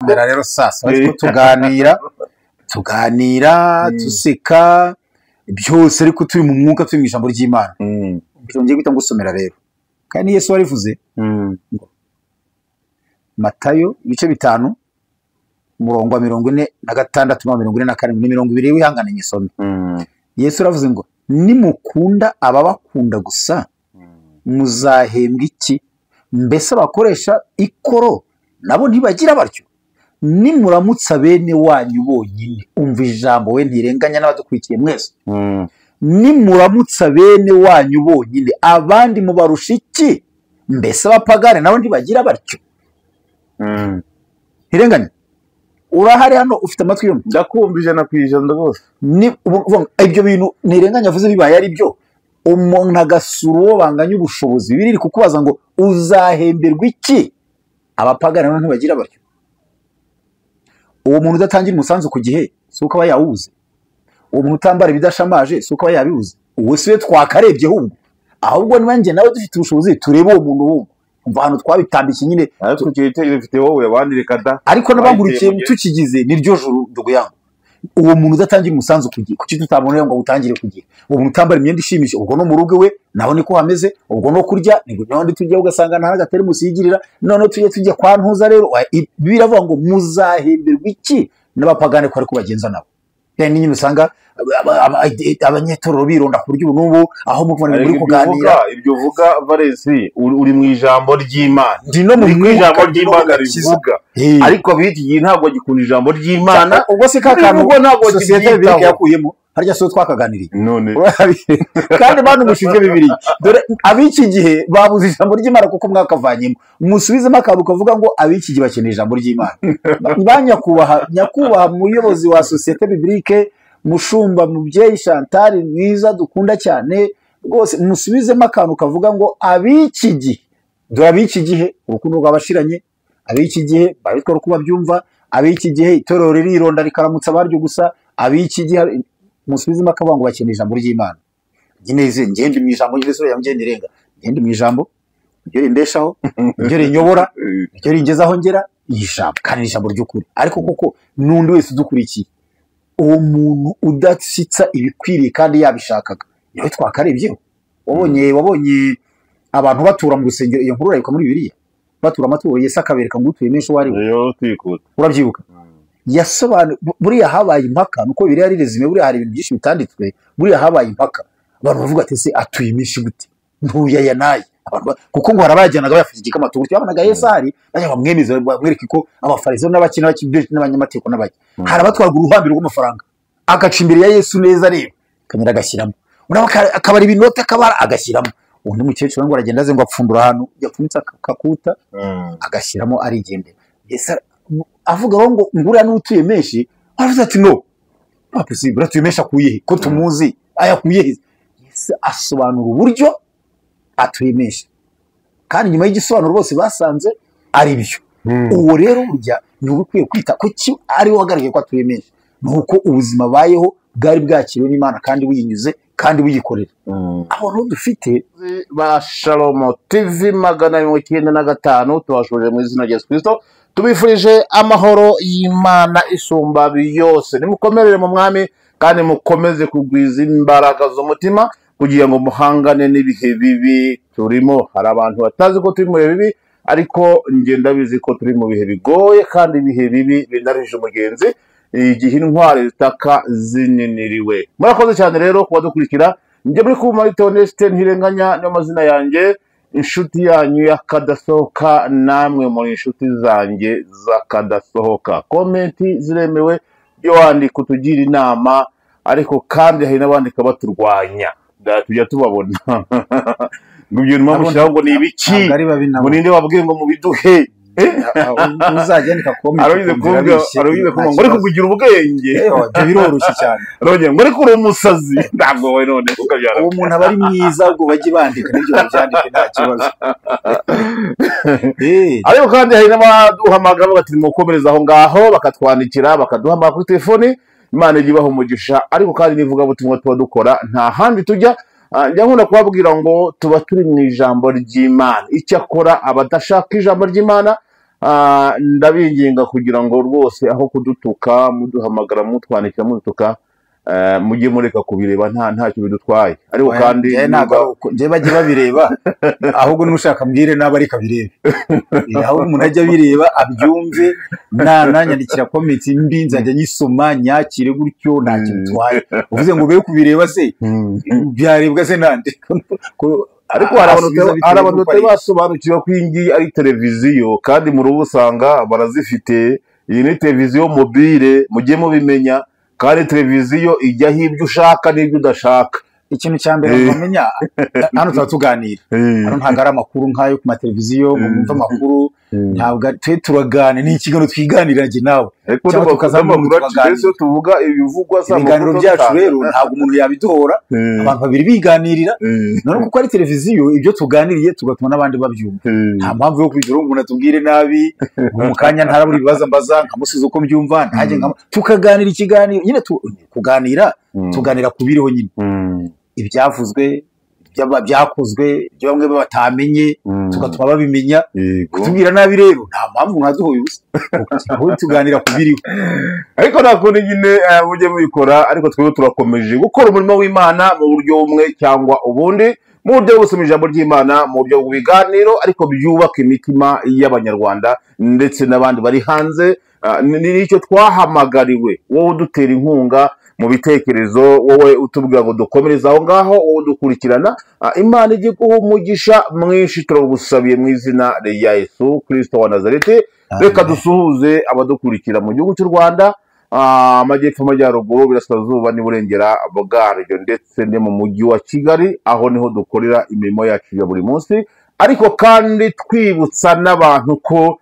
komera rero sasa ariko tuganira tuseka byose ariko turi mu mwuka turi mu ijambo ry'Imana. Byongeye guhita ngusomera rero kandi Yesu warivuze Matayo ibice 5 umurongo wa 46 na 47 200 wihangane nyisome. Yesu aravuze ngo nimukunda ababakunda gusa muzahembwa iki? Mbese abakoresha ikoro nabo ntibagira batyo? Nimuramutsa bene wanyu bonyine, umva ijambo we ntirenganya n'abadukurikiye mwese. Nimuramutsa bene wanyu bonyine, abandi mubarusha iki? Mbese abapagane nabo ntibagira batyo? Ntirenganya urahari hano ufite amatwi yombi ndakumvije na kwijana rwose. Ni ibyo bintu ntirenganya avuze bibaye ari byo, umuntu agasura uwo banganya ubushobozi biri kukubaza ngo uzahemberwa iki? Abapagana nabo ntibagira batyo. Uwo muntu udatangira umusanzu ku gihe si uko aba yawubuze. Uwo muntu utambara ibidashamaje si uko aba yabibuze. Uwo si we twakarebye ahubwo niba njye nawe dufite ubushobozi turebe uwo muntu wumva umva hano twabitambiki nyine ariko cyiteye bifite wowe abandi rekada ariko nabangurikiye tukigize niryo juru ndugo yangu. Uwo muntu udatangira umusanzu ku gihe kuki tutabonera ngo utangire ku gihe? Uwo muntu utambara imyenda ishimisha ubwo no mu rugo we naho niko hameze, ubwo no kurya niko n'abandi tujya ugasanga nta gatari musiyigirira none tujya kwa ntuza rero biravuga ngo muzahemberwa iki n'abapagane ko ari kubagenza nabo. Yani nyine usanga abanyetorero bironda ku buryo n'ubu aho muvana muri kuganira ibyo uvuga Valens uri mu ijambo ry'Imana. Ndi no mu ijambo ry'Imana rivuga ariko abiti ntabwo gikunda ijambo ry'Imana. Ubwo se kakantu ntabwo societe bibilique yakuyemo harya so twakaganiriye none kandi bantu mushinje bibiri dore abiki gihe babuze ijambo ry'Imana kuko mwakavanyemo musubizemo akaru kavuga ngo abiki gihe bakeneye ijambo ry'Imana. Nyakubaha muyobozi wa societe bibilique Mushumba mubyeyi Chantal mwiza dukunda cyane rwose musubizemo akantu kavuga ngo abiki gihe dore abiki gihe urukundo rwabashiranye, abiki gihe babitwara kuba byumva, abiki gihe itorero ririronda rikaramutsa baryo gusa, abiki gihe musubizemo akavuga ngo bakeneye ijambo ry'Imana. Nyine ngende mu ijambo ry'Yesu yamugende renga ngende mu ijambo ryo rimbeshaho ryo rinyobora ryo ringezaho ngera ijambo kandi ijambo ry'ukuri. Ariko kuko nundi wese udukurikiye uwo muntu udasitsa ibikwiriye kandi yabishakaga niwe twakarebyeho. Wabonye abantu batura mu rusengero, iyo nkuru urayika muri Bibiliya batura amaturo Yesu akabereka ngo utuye menshi wari urabyibuka. Yasobanura buriya habaye impaka nuko Bibiliya ari rezime, buriya hari ibintu byinshi bitanditswe, buriya habaye impaka abantu bavuga ati se atuye menshi gute ntuya naye kuko ngo harabajyanaga bafite igikamaturo cyabanaga Yesu hari bajya bamwemeza bamwereka ko abafarizo n'abakina n'abanyamategeko n'abajya harabatwarwa uruhambiro rw'amafaranga agaca imbere ya Yesu neza rero kanyira agashyiramo akabara ibinote akabara agashyiramo. Undi mukecuru ngo aragenda aze ngo apfundura hano yapfunitse akakuta agashyiramo arigendera. Yesu avuga ngo ngura n'utuye menshi aravuze ati no possible atuye menshi akuye ko tumuzi ayakuye. Yesu asobanura uburyo atuye menshi kandi nyuma y'igisobanuro bose basanze ari byo. Uwo rero burya ni ubukwiye kwita ko ari wagaragaye ko atuye menshi nuko ubuzima bayeho bwari bwakiriwe n'Imana kandi wiyinyuze kandi wiyikorera. Aho no dufite ba Shalom TV 195 tubashoje mu izina rya Yesu Kristo tubifurije amahoro y'Imana isumba byose. Nimukomerere mu mwami kandi mukomeze kugwiza imbaraga z'umutima kugira ngo muhangane n'ibihe bibi turimo. Hari abantu batazi ko turi mu bihe bibi ariko ngenda bizi ko turi mu bihe bigoye kandi ibihe bibi binarije umugenzi igihe intwari zitaka zininiriwe. Murakoze cyane rero kuba dukurikira. Njye muri kuma Honeste ntirenganya niyo mazina yanjye, inshuti yanyu yakadasohoka, namwe muri inshuti zanjye zakadasohoka. Komenti ziremewe byo wandika utugira inama ariko kandi hari n'abandika baturwanya tujya tubabona ngo ibyo ntimushaka ngo ni ibiki ngo ninde wabwiye ngo mubiduhe uzagenda komenti arogize kuvuga ngo ariko kugira ubwenge biroroshye cyane roge ngo ariko uri umusazi ntabwo we none ukabyara uwo muntu aba ari mwiza ubwo bajye bandika n'ibyo babyandike nta kibazo. Ariko kandi hari n'abaduhamagara bati mukomereza aho ngaho bakatwandikira bakaduhamagara kuri telefone. Imana igibaho umugisha. Ariko kandi nivuga butumwa tuba dukora nta handi tujya. Njya nkunda kubabwira ngo tuba turi mu ijambo ry'Imana. Icyo akora abadashaka ijambo ry'Imana ndabinginga kugira ngo rwose aho kudutuka muduhamagara mutwandikira mudutuka mujye mureka kubireba ntacyo bidutwaye ariko kandi njye bajye babireba ahubwo nushaka mbwire naba ariko abirebe aho umuntu ajya abireba abyumve nanyandikira komenti mbi nzajya nyisoma nyakire gutyo ntacyo bitwaye uvuze ngo be kubireba se byarebwa se nande ariko hari abantu batari basobanukirwa ko iyi ngiyi ari televiziyo kandi mu rubu usanga barazifite. Iyi ni televiziyo mobile mujye mubimenya kandi televiziyo ijyaho ibyo ushaka n'ibyo udashaka. Ikintu cya mbere bamenya hano tuba tuganira hano ntabwo ari amakuru nk'ayo ku mateleviziyo ngo mwumve amakuru ntabwo turaganira ni ikiganiro twiganira njye nawe cyangwa tukazamuka tuvuga ibivugwa ibiganiro byacu rero ntabwo umuntu yabiduhora abantu babiri biganirira none kuko ari televiziyo ibyo tuganiriye tugatuma n'abandi babyumva nta mpamvu yo kugira ngo umuntu atubwire nabi mu kanya ntarabura ibibazo mbaza nkamusiza uko mbyumva ntajye tukaganira ikiganiro nyine kuganira tuganira ku biriho nyine ibyavuzwe byakozwe ibyo bamwe batamenye tugatuma babimenya kutubwira nabi rero nta mpamvu mwaduhoye ubusa ahubwo tuganira ku biriho ariko nta kundi nyine mujye mubikora ariko twebwe turakomeje gukora umurimo w'Imana mu buryo bumwe cyangwa ubundi mu buryo bwo gusoma ijambo ry'Imana mu buryo bw'ibiganiro ariko byubaka imitima y'Abanyarwanda ndetse n'abandi bari hanze. Nicyo twahamagariwe wowe udutera inkunga mu bitekerezo wowe utubwira ngo dukomereze aho ngaho wowe dukurikirana Imana ijye guha umugisha mwinshi turagusabiye mu izina rya Yesu Kristo wa Nazareti. Reka dusuhuze abadukurikira mu gihugu cy'u Rwanda amajyepfo amajyaruguru iburasirazuba n'iburengera bwaryo ndetse no mu mujyi wa Kigali aho niho dukorera imirimo yacu ya buri munsi ariko kandi twibutsa n'abantu ko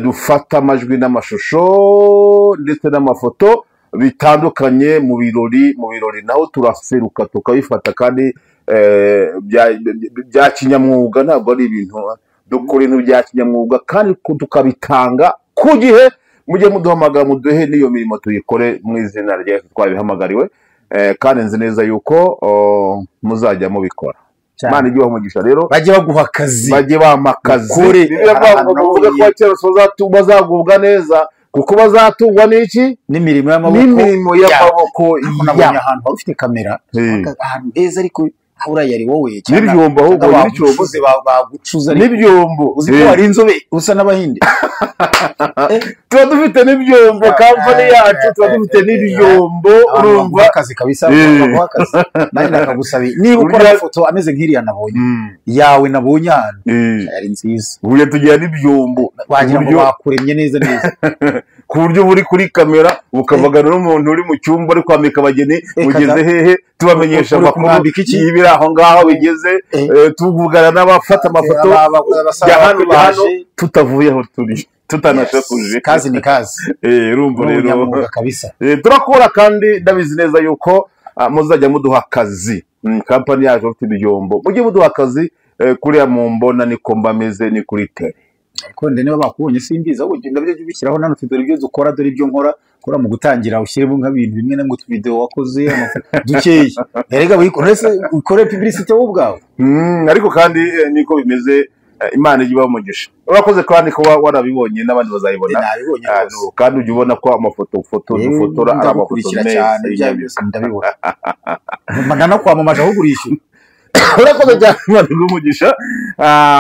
dufata amajwi n'amashusho ndetse n'amafoto bitandukanye mu birori naho turaseruka tukabifata kandi bya kinyamwuga ntabwo ari ibintu dukora ibintu bya kinyamwuga kandi tukabitanga ku gihe. Mujye muduhamagara muduhe n'iyo mirimo tuyikore mu izina rya Yesu twabihamagariwe kandi nzi neza yuko muzajya mubikora. Imana ijye umugisha rero bajye baguha akazi bajye bampa akazi bavuga ko cyose bazagubwa neza kuko bazatungwa n'iki n'imirimo y'amaboko nabonye ahantu wari ufite kamera ahantu heza ariko habura yari wowe n'ibyombo ahubwo n'icyombo bagucuza n'ibyombo uzi ko wari inzobe usa n'abahinde tuba dufite n'ibyombo kampani yacu tuba dufite n'ibyombo urumva akazi kabisa baguha akazi nanjye nakagusabiye niba ukora ifoto ameze nk'iriya nabonye yawe nabonye hano yari nziza ubuye tugira n'ibyombo wagira ngo bakuremye neza ku buryo buri kuri kamera ukavugana n'umuntu uri mu cyumba ari kwambika abageni ugeze hehe tubamenyesha amakuru y'ibiri aho ngaho bigeze tuvugana n'abafata amafoto ya hano tutavuye aho turi tutanashakuje. Kazi ni kazi urumva rero kabisa turakora kandi ndabizi neza yuko muzajya muduha akazi. Kampani yacu ifite ibyombo mujye muduha akazi kuriya mu mbona niko mbameze ni kuri tele ariko niba bakubonye simbiza ahubwo ndabyo bishyiraho nano tudore ibyo dukora dore ibyo nkora mu gutangira ushyiremo nk'ibintu bimwe na mutu video wakoze dukeye erega ukore publicity wowe ubwawe ariko kandi niko bimeze. Imana ijye umugisha urakoze kandi ko warabibonye n'abandi bazayibona kandi ujye ubona ko amafoto dufotora ari amafoto meza ndabibona magana kwamamaje aho gurishyura urakoze cyane Imana umugisha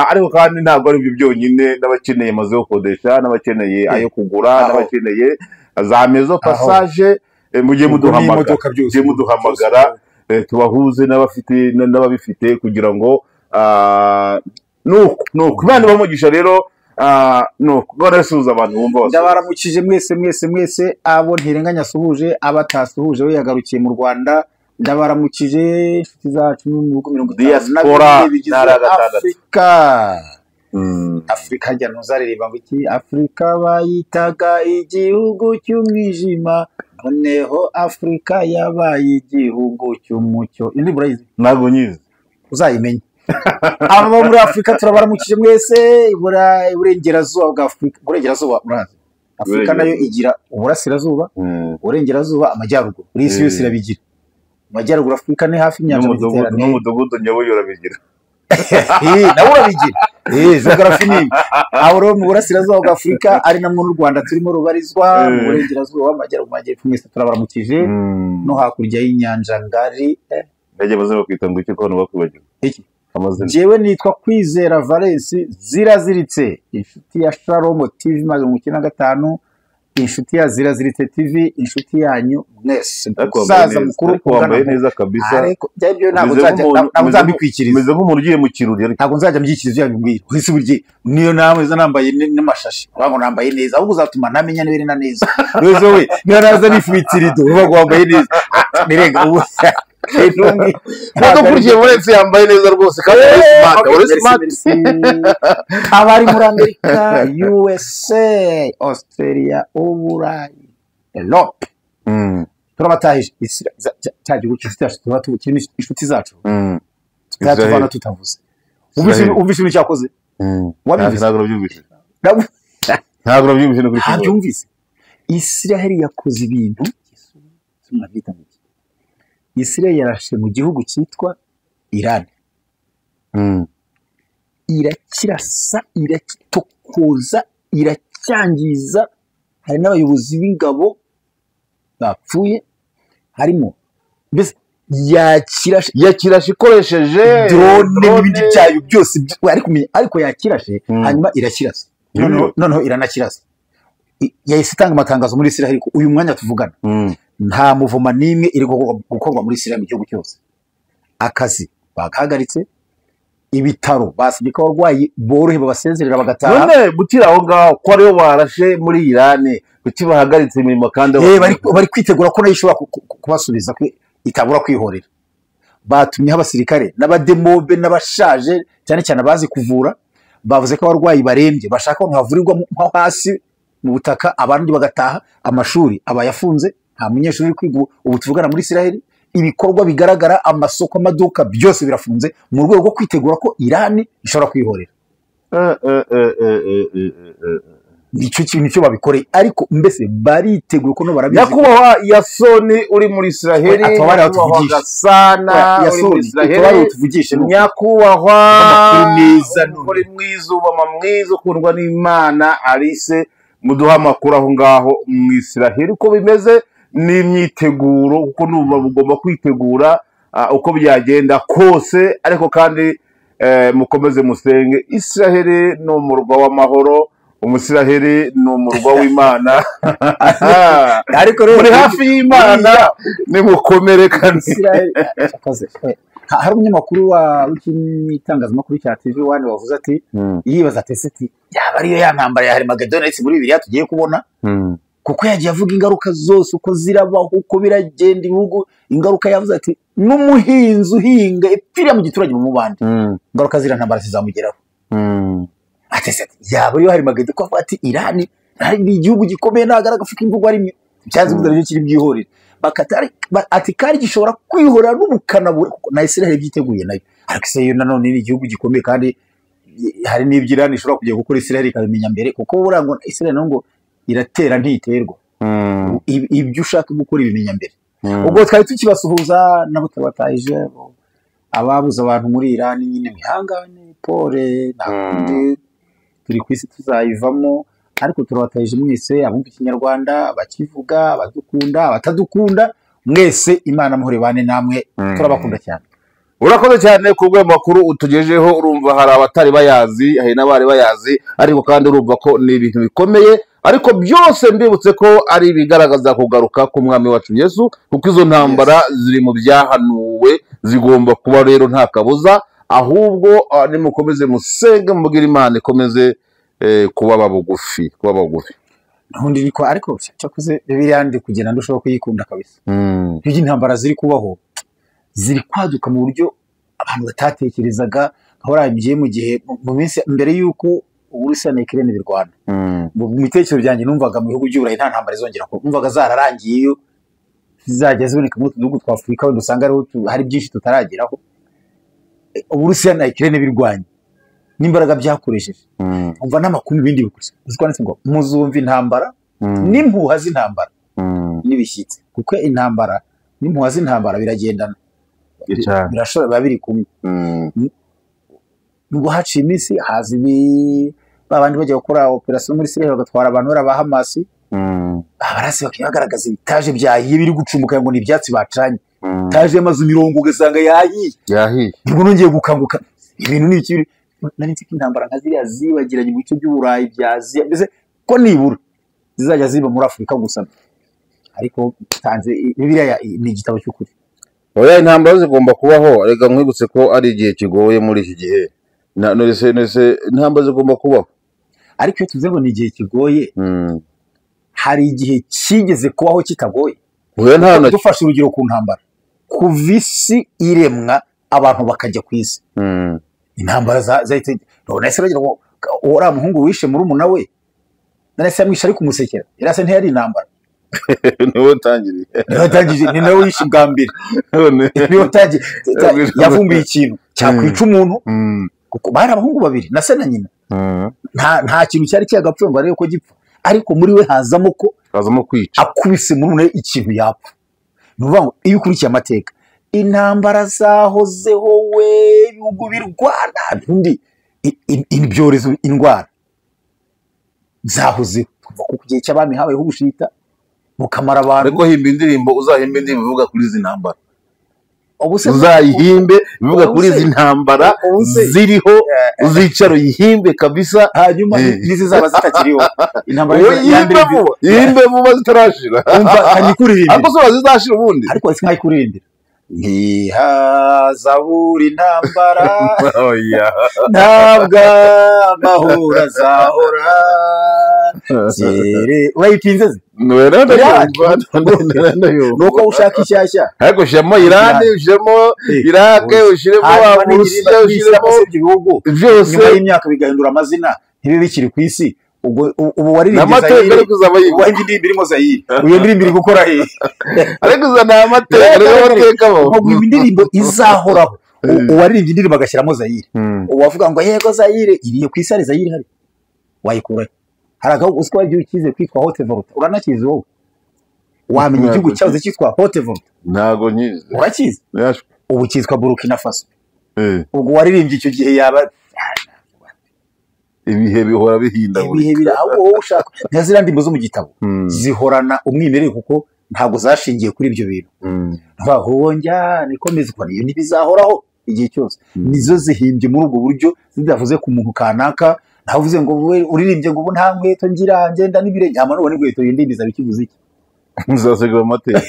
ariko kandi ntabwo ari ibyo byonyine n'abakeneye amazu yo kodesha n'abakeneye ayo kugura n'abakeneye za mezo passage mujye muduhamagara tubahuze n'ababifite kugira ngo nuko Imana bamugisha rero nuko barasuhuza abantu bumva bose ndabaramukije mwese abo ntirenganya asuhuje abatasuhuje we yagarukiye mu Rwanda ndabaramukije inshuti zacu mu bihugu 50 bigize Afrika ajya ntuzaririmba ngo iki Afrika bayitaga igihugu cy'umwijima noneho Afrika yabaye igihugu cy'umucyo indi burayizi ntabwo nyizi uzayimenya abo muri Afrika turabaramukije mwese iburengerazuba bwa Afrika burengerazuba urazi Afrika nayo igira uburasirazuba burengerazuba amajyaruguru isi yose irabigira amajyaruguru Afrika ni hafi inyanja n'umudugudu nyabuye urabigira nawe urabigira geography ni aho rero mu burasirazuba bwa Afurika ari namwe n'u Rwanda turimo rubarizwa mu burengerazuba w'amajyaruguru mu majyepfo mwese turabaramukije no hakurya y'inyanja ngari Ndaje baze bakwita ngo icyo kono bakwibagiwe iki amazina jewe nitwa Kwizera Valence ziraziritse inshuti ya Shalom TV maze mu 95 inshuti ya Ziraziritse TV inshuti yanyu mwese saza mukuru wambaye neza kabisa ariko byabyo ntabwo nzabikwikiriza meze nk'umuntu ugiye mu kirori ariko ntabwo nzajya mbyikiriza byanyu mbwira kwisi burye niyo nawe nambaye n'amashashi wango nambaye neza ahubwo uzatuma namenya niba na neza rero we niyo naza nifitirido uba wambaye neza nirenga ubu Ntabwo kurye Valence yambaye neza rwose kandi uri smart abari muri Amerika USA Australia Uburayi Europe turabatahije cya gihugu cyacu tuba inshuti zacu tutavana tutavuze ubise ibintu cyakoze wabivuze ntabwo urabyumvise no kuri byumvise Israel yakoze ibintu Israel yarashe mu gihugu cyitwa Iran irakirasa irakitokoza iracyangiza hari n'abayobozi b'ingabo bapfuye harimo mbese yakirashe ikoresheje drone n'ibindi byayo byose ariko yakirashe hanyuma irakirasa noneho iranakirasa yahise itanga amatangazo muri Israel ko uyu mwanya tuvugana nta muvuma nimwe iri gukorwa muri Israel mu gihugu cyose akazi bagahagaritse ibitaro basibye ko abarwayi borohe babasezerera bagataha none gutira aho ngaho ko ariyo barashe muri Iran kuki bahagaritse imirimo kandi bari kwitegura ko nayo ishobora kubasubiza itabura kwihorera batumye abasirikare n'abademobe n'abashaje cyane cyane abazi kuvura bavuze ko abarwayi barembye bashaka ko havurirwa nko hasi mu butaka abandi bagataha amashuri abayafunze nta munyeshuri uri kwiga ubu tuvugana muri Israel ibikorwa bigaragara amasoko amaduka byose birafunze mu rwego rwo kwitegura ko Iran ishobora kwihorera nicyo kintu cyo babikoreye ariko mbese bariteguye ko no barabizi nyakubahwa Yasoni uri muri Israel Gasana uri muri Israel nyakubahwa uri mwiza ubama mwiza ukundwa n'Imana Alice muduha amakuru aho ngaho mu Israel uko bimeze n'imyiteguro uko numva bugomba kwitegura uko byagenda kose ariko kandi mukomeze musenge Israel no murwa w'amahoro umusiraheli ni umurwa w'Imana ariko rero muri hafi y'Imana nimukomere kandi hari umunyamakuru w'itangazamakuru cya TV1 wavuze ati yibaza ati yaba ariyo yantambara ya Armageddon muri Bibiliya tugiye kubona kuko yagiye avuga ingaruka zose uko zirabaho uko biragenda ibihugu ingaruka yavuze ati n'umuhinzi uhinga ipfira mu giturage mu mubande ingaruka zirantambara zizamugeraho atese yaba ariyo Armageddon ko ati Iran ari igihugu gikomeye nagara gafika imvugo ari cyazi kuzana cyo kiri byihorera bakatari ati kari gishobora kwihorera n'ubukana na Israel byiteguye nayo ariko se yo nanone ni igihugu gikomeye kandi hari n'ibyirani ishobora kujya gukora Israel ikabimenya mbere kuko burango Israel ngo iratera ntiterwa ibyo ushaka gukora ibimenya mbere ubwo twari tukibasuhuza nabo tabatayije ababuze abantu muri Iran nyine mihangane pole nakundi turi kwisi tuzayivamo ariko turabatayije mwese abumva ikinyarwanda bakivuga badukunda batadukunda mwese Imana muhore bane namwe turabakunda cyane urakoze cyane kubwo makuru utugejeho urumva hari abatari bayazi hari n'abari bayazi ariko kandi urumva ko ni ibintu bikomeye ariko byose mbibutse ko ari ibigaragaza kugaruka ku mwami wacu Yesu kuko izo ntambara ziri mu byahanuwe zigomba kuba rero nta kabuza ahubwo nimukomeze musenge mubwira Imana ikomeze kuba bugufi ntundi niko ariko cyakoze Bibiliya ndi kugenda ndushaho kuyikunda kabisa ibyo intambara ziri kubaho ziri kwaduka mu buryo abantu batatekerezaga aho rabiye mu gihe mu minsi mbere yuko Uburusiya na Ukraine birwana mu mitekerezo byanjye numvaga mu bihugu by'Uburayi nta ntambara izongera ko numvaga zararangiye iyo zizajya ziboneka mu tudugu twa Afurika wenda usanga hari byinshi tutarageraho Uburusiya na Ukraine birwanya n'imbaraga byakoresheje umva n'amakuru ibindi bikuze uzikwanitse ngo muzumva intambara n'impuha z'intambara n'ibishyitsi kuko intambara n'impuha z'intambara biragendana birashobora biba biri kumwe nubwo haciye iminsi haza babandi bajya gukora operasiyo muri Israel bagatwara abantu bari Hamasi abarasi bakigaragaza ibitaje byahiye biri gucumuka ngo ni ibyatsi bacanye taje amazu mirongo ugasanga yahiye nibwo nongeye gukanguka ibintu ni iki nari nzi ko intambara nka ziriya zibagiranye mu bice by'Uburayi bya Aziya mbese ko nibura zizajya ziba muri Afurika gusa ariko tanze Bibiliya ni igitabo cy'ukuri. Oya intambara zigomba kubaho rega nkwibutse ko ari igihe kigoye muri iki gihe nese intambara zigomba kubaho ariko iyo tuvuze ngo ni igihe kigoye hari igihe kigeze kubaho kitagoye. Dufashe urugero ku ntambara kuva isi iremwa abantu bakajya ku isi intambara zahise none se bagira ngo uriya muhungu wishe murumuna we nese yamwishe ari kumusekera yarase ntiyari intambara niwe utangiriye ni nawe wishe bwa mbere niwe utangiriye yavumbuye ikintu cyakwica umuntu kuko bari abahungu babiri na se na nyina nta kintu cyari cyagapfuye ngo arebe ko gipfa ariko muri we hazamo kwica akubise murumuna we ikintu yapfa. Ni ukuvuga ngo iyo ukurikiye amateka intambara zahozeho we ibihugu birwana undi ibyorezo indwara zahozeho kuva ku gihe cy'abami habayeho ubushita bukamara abantu. Ariko himba indirimbo uzahimba indirimbo ivuga kuri izi ntambara uzayihimbe bivuga kuri izi ntambara ziriho uzicaro yihimbe kabisa hanyuma nizizaba zitakiriho intambara yihimbe vuba zitarashira ariko so zizashira ubundi ariko sinkayikuririmbira ntihazabura intambara ntabwo amahoro azahora urayitinze ze nuko ushaka ishyashya ariko ushyiramo Irani ushyiramo Irake ushyiremo Aburusiya ushyiremo byose nyuma y'imyaka bigahindura amazina ntibibe bikiri ku isi ubu waririmbye Zayire wahimba indirimbo irimo Zayire iyo ndirimbo iri gukora he ariko uzana amateka indirimbo izahoraho uwaririmbye indirimbo agashyiramo Zayire uwavuga ngo yego Zayire iriye ku isi ari Zayire hari wayikura hari agahugu uziko wagiye ukize kwitwa Haute Volta uranakizi wowe wamenye igihugu cyahoze cyitwa Haute Volta ntago nyizi urakizi ubu cyitwa Burkina Faso ubwo waririmbye icyo gihe yaba ibihe bihora bihindagurika ibihe biraho ushaka ntazira ndimbo zo mu gitabo zihorana umwimerere kuko ntago zashingiye kuri ibyo bintu bahonja nikomeze ko niyo nibizahoraho igihe cyose nizo zihimbye muri ubwo buryo zidavuze ku muntu kanaka navuze ngo uririmbye ngo nta nkweto ngira ngenda n'ibirenge amano ubone nkweto yindimiza bikivuze iki muzasigira amateka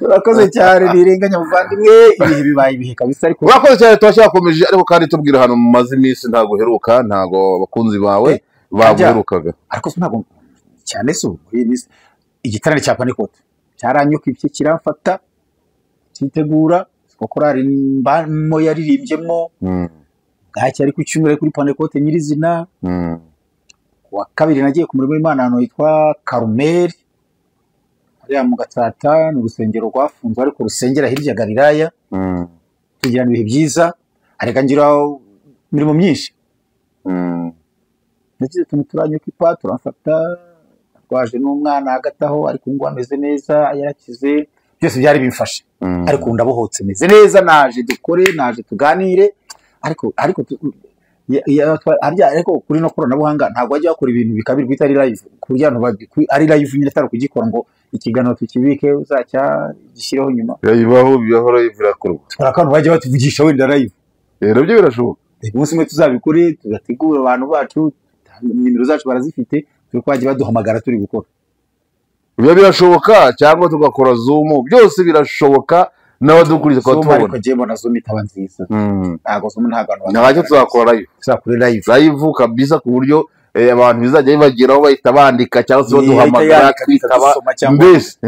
urakoze cyane nirenganya muvandimwe ibihe bibaye ibihe kabisa ariko urakoze cyane twashyakomeje ariko kandi tubwira hano mu mazi iminsi ntago heruka ntago abakunzi bawe baguherukaga ariko ntago cyane so muri iminsi igitarane cya Pantekote cyaranyuka ibye kiramfata kitegura korari mbamo yaririmbyemo bwacyo ari ku cyumweru kuri Pantekote nyirizina wa kabiri nagiye ku murimo w'Imana hano yitwa Karumeli hariya mu Gatsata ni urusengero rwafunzwe ariko rusengera hirya Galilaya tugirana ibihe byiza areka ngira imirimo myinshi nagize tumuturanye kwipa turamfata twaje n'umwana hagati aho ariko ngo ameze neza yarakize byose byari bimfashe ariko ndabohotse meze neza naje dukore naje tuganire ariko ariko kuri no koranabuhanga ntabwo wajya wakora ibintu bikabirwa itari live ku buryo ari live nyine atari kugikora ngo ikiganiro tukibike uzacya gishyireho nyuma bibaho live irakorwa twarakantu bajya batuvugisha wenda live rero byo birashoboka umunsi umwe tuzabikore tugategura abantu bacu nimero zacu barazifite turi kwaje baduhamagara turi gukora biba birashoboka cyangwa tugakora zoom byose birashoboka n'abadukuriza kwa tubona ariko je mbona zoom itaba nziza ntago zoom ntago ntabwo tuzakora live kabisa ku buryo abantu bizajya bibageraho bahita bandika cyangwa se baduhamagara twitaba mbese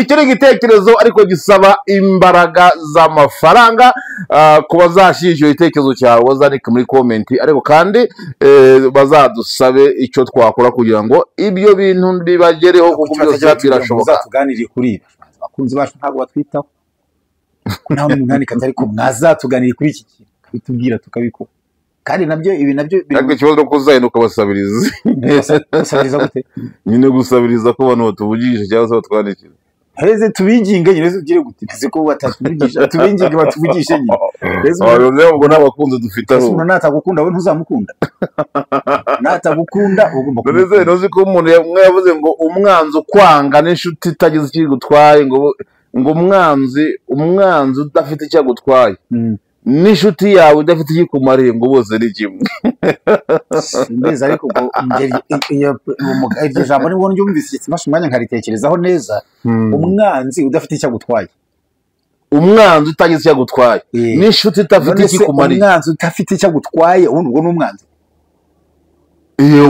icyo ni igitekerezo ariko gisaba imbaraga z'amafaranga kuba zashyishyo igitekerezo cyawe wazandika muri comment ariko kandi bazadusabe icyo twakora kugira ngo ibyo bintu bibagereho kuko byose birashoboka tuganiriye kuri abakunzi bacu ntabwo batwitaho nta n'umunani katari ko mwazatuganiriye kuri iki kintu bitubwira tukabikora kandi nabyo ibi nabyo ariko ikibazo no kuzahinduka basabiriza basabiriza gute nyine gusabiriza ko abantu batuvugisha cyangwa se batwandikira heze tubinginge nyine tugire gute bize ko batatuvugisha tubinginge batuvugishe nyine ubwo n'abakunzi dufite aho umuntu natagukunda we ntuzamukunda natagukunda ugomba kumenya none ko umuntu yavuze ngo umwanzi ukwanga n'inshuti itagize ikigutwaye ngo umwanzi udafite icyo agutwaye n'inshuti yawe udafite ikikumariye ngo bose ni kimwe mbese ariko iryo jambo nibwo ryumvise ikimashyi umwanya nkaritekerezaho neza umwanzi udafite icyo agutwaye umwanzi utagize icyo agutwaye n'inshuti idafite ikikumariye umwanzi udafite icyo agutwaye ubundi ubwo ni umwanzi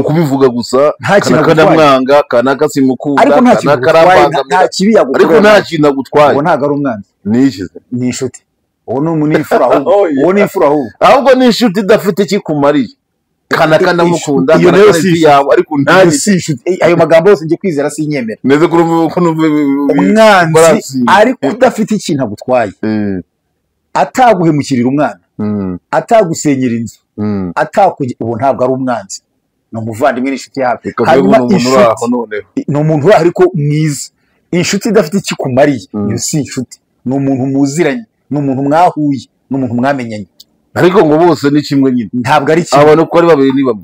kubivuga gusa kanamwanga kanaka simukunda kanaka arabangamira nta kibi yagutwaye ariko nta kintu agutwaye uwo ntabwo ari umwanzi ni inshuti uwo ni umunifura ahubwo ni inshuti idafite ikikumariye kanaka ndamukunda iyo nayo si yawe ariko nta si inshuti ayo magambo yose ngiye kwizera sinyemera neze ko umwanzi ariko udafite ikintu agutwaye ataguhemukirira umwana atagusenyera inzu ubu ntabwo ari umwanzi ni umuvandimwe n'inshuti yawe hanyuma ni umuntu uri ariko mwiza inshuti idafite ikikumariye iyo si inshuti ni umuntu muziranye ni umuntu mwahuye ni umuntu mwamenyanye ariko ngo bose ni kimwe nyine ntabwo ari kimwe abantu uko ari babiri ni bamwe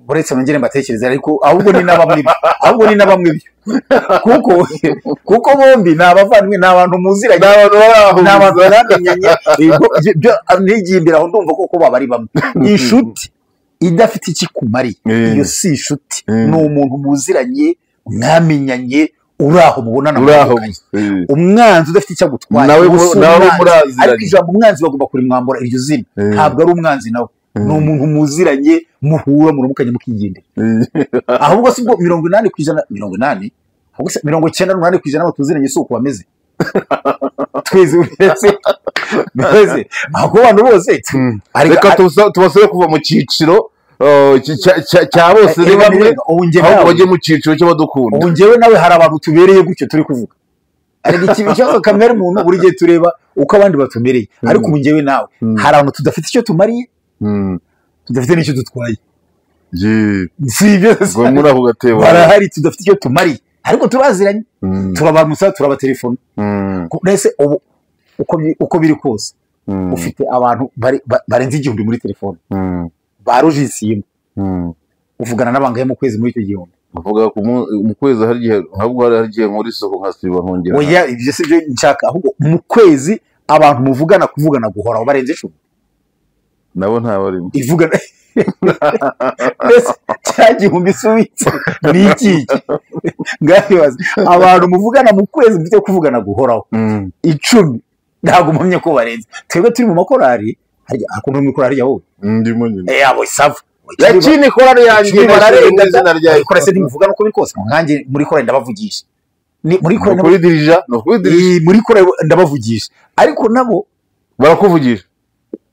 uretse nongere mbatekereza ariko ahubwo ni n'abamwe kuko bombi ni abavandimwe ni abantu muziranye ni abantu mwamenyanye n'igihe imbere aho ndumva koko baba ari bamwe inshuti idafite ikikumariye iyo si inshuti ni umuntu muziranye mwamenyanye uri aho mubonana umwanzi udafite icyo agutwaye ariko ijambo umwanzi bagomba kurimwambura iryo zina ntabwo ari umwanzi nawe ni umuntu muziranye muhura muramukanye mukigendera ahubwo si bwo 80% 98% abo tuziranye si uko bameze tweze ahubwo abantu bose reka tubasore kuva mu cyiciro cya bose ni bamwe ahubwo bajye mu cyiciro cy'abadukunda ubu njyewe nawe hari abantu tubereye gutyo turi kuvuga ariko ikibazo kamere umuntu buri gihe tureba uko abandi batumereye ariko ubu njyewe nawe hari abantu tudafite icyo tumariye tudafite n'icyo dutwaye si ibyo barahari tudafite icyo tumariye ariko turaziranye turabamusa turabatelefona mbese ubu uko biri kose ufite abantu barenze 1000 muri telefone barujisiyemo uvugana n'abangaye mu kwezi muri icyo gihumbi uvuga mu kwezi hari igihe ahubwo hari igihe muri soko nkasiba nkongera oya ibyo si byo nshaka ahubwo mu kwezi abantu kuvugana guhoraho barenze 10 nabo nta barimo ivugana mbese cya gihumbi subitse ni iki ngahibaza abantu muvugana mu kwezi mfite kuvugana guhoraho 10 ntabwo mpamye ko barenze twebwe turi mu makorari akunda mu korari yawo ndimo nyine abo isava yakini korari yanjye bararenga izina ryayo kora se ndimuvuga nuko bikose nkanjye muri korari ndabavugisha ni muri korari kuri dirija muri korari ndabavugisha ariko nabo barakuvugisha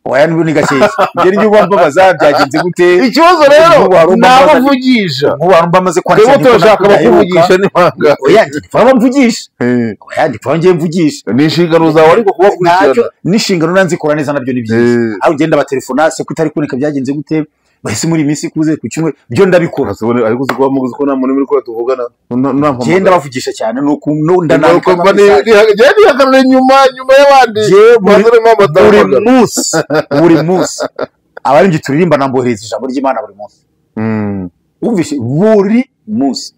oya ni gakeya ngeri y'ubu mbabaza byagenze gute ikibazo rero nabavugisha nk'ubantu bamaze kwandika rero turashaka bakuvugisha ni banga oya ndipfa mvugisha oya ndipfa ngiye mvugisha ni inshingano zawe ariko kubakurikirana n'inshingano nanzikora neza nabyo ni byiza aho ugenda batelefona se kutari kuboneka byagenze gute bahise muri iminsi kuze ku kimwe byo ndabikora ariko uzi kuba muguzi ko nta muntu muri ko tuvugana genda bavugisha cyane nuko ndanandika genda nyuma y'abandi buri munsi abaringi turirimba nambohereza ijambo ry'Imana buri munsi umvishe buri munsi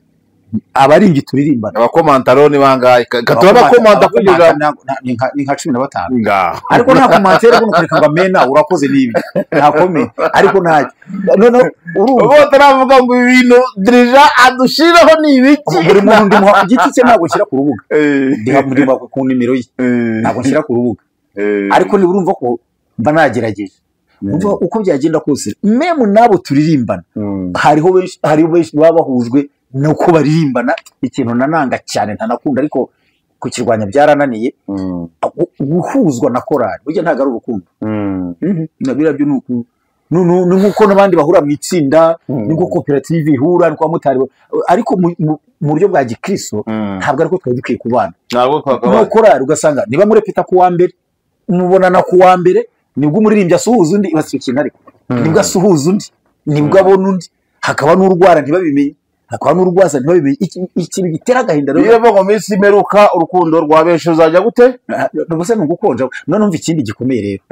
abaringi turirimba abakomantaroni bangaye katuba bakomanta kugira ni nka 15 ariko nta komantere kuno kureka ngo amena urakoze nibi ntakome ariko nta no urumva taravuga ngo ibintu dirija adushiraho nibiki buri muntu ndi mu giti cye ntabwo nshyira ku rubuga ndi ku nimero ye ntabwo nshyira ku rubuga ariko ni urumva ko mba nagerageje uko byagenda kose meme nabo turirimbana hariho benshi baba bahujwe nuko baririmbana ikintu nananga cyane ntanakunda ariko kukirwanya byarananiye guhuzwa na korali burya ntago ari urukundo nabirabyo nuko nuko nabandi bahura mu itsinda niko koperative ihura niko mutari ariko mu buryo bwa gikristo ntabwo ariko twari dukwiye kubana no korali ugasanga niba murepeta ku wa mbere mubonana ku wa mbere nibwo umuririmbyi asuhuza undi ibasukina ariko nibwo asuhuza undi nibwo abona undi hakaba n'urwara ntibabimenye hakaba n'urwaza ntibabimenye ikintu gitera agahinda rero. Iyo mu minsi imeruka urukundo rwa benshi uzajya gute rwose ni ugukonja. none umva ikindi gikomeye rero,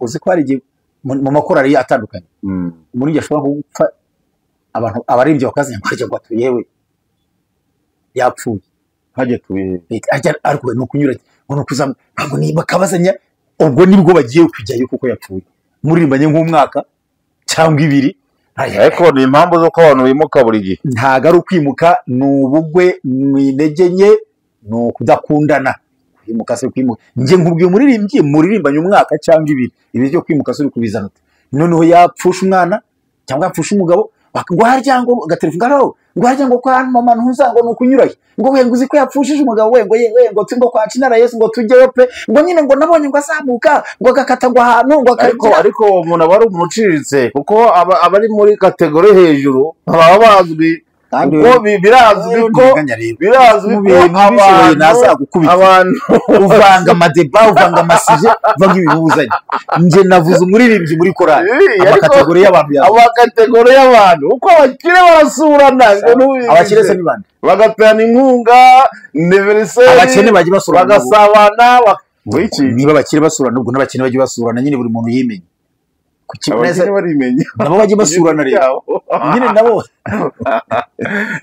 uzi ko hari igihe mu makorari atandukanye muri njye ashobora gupfa abantu abaririmbyi bakazanya ngo ngo atuye yewe yapfuye hajye tuye ariko ni ukunyura ngo nukuza ntabwo niba kabazanya, ubwo nibwo bagiye kujyayo kuko yapfuye muririmbanye nk'umwaka cyangwa ibiri. ariko ni impamvu zo ko abantu bimuka buri gihe. ntago ari ukwimuka, ni ubugwe, ni intege nke, ni ukudakundana. kwimuka se kwimuka njye nkubwiye umuririmbyi muririmbanye umwaka cyangwa ibiri, ibi byo kwimuka se uri kubizana ute? noneho yapfusha umwana cyangwa yapfusha umugabo ngo harya ngo agaterefone ngo harya ngo kwa mama ntuzango ni ukunyurayo ngo we ngo uzi ko yapfushije umugabo we ngo ngo kwa Cinara Yesu ngo tujyeyo pe ngo nyine ngo nabonye ngo azamuka ngo agakata ngo ahantu ngo ariko umuntu aba ari umuntu uciriritse kuko abari muri kategori hejuru baba bazwi kuko birazwi ko abantu uvanga amadeba uvanga amasije uvanga ibintu buzanye. njye navuze umuririmbyi muri korali amakategori y'abantu uko abakire barasurana. abakire se ni bande? bagaterana inkunga universelle, abakene bajya basurana bagasabana. niba abakire basurana ubwo n'abakene bajya basurana, nyine buri muntu yimenye. abakene barimenye nabo bajya basurana rero nyine nabo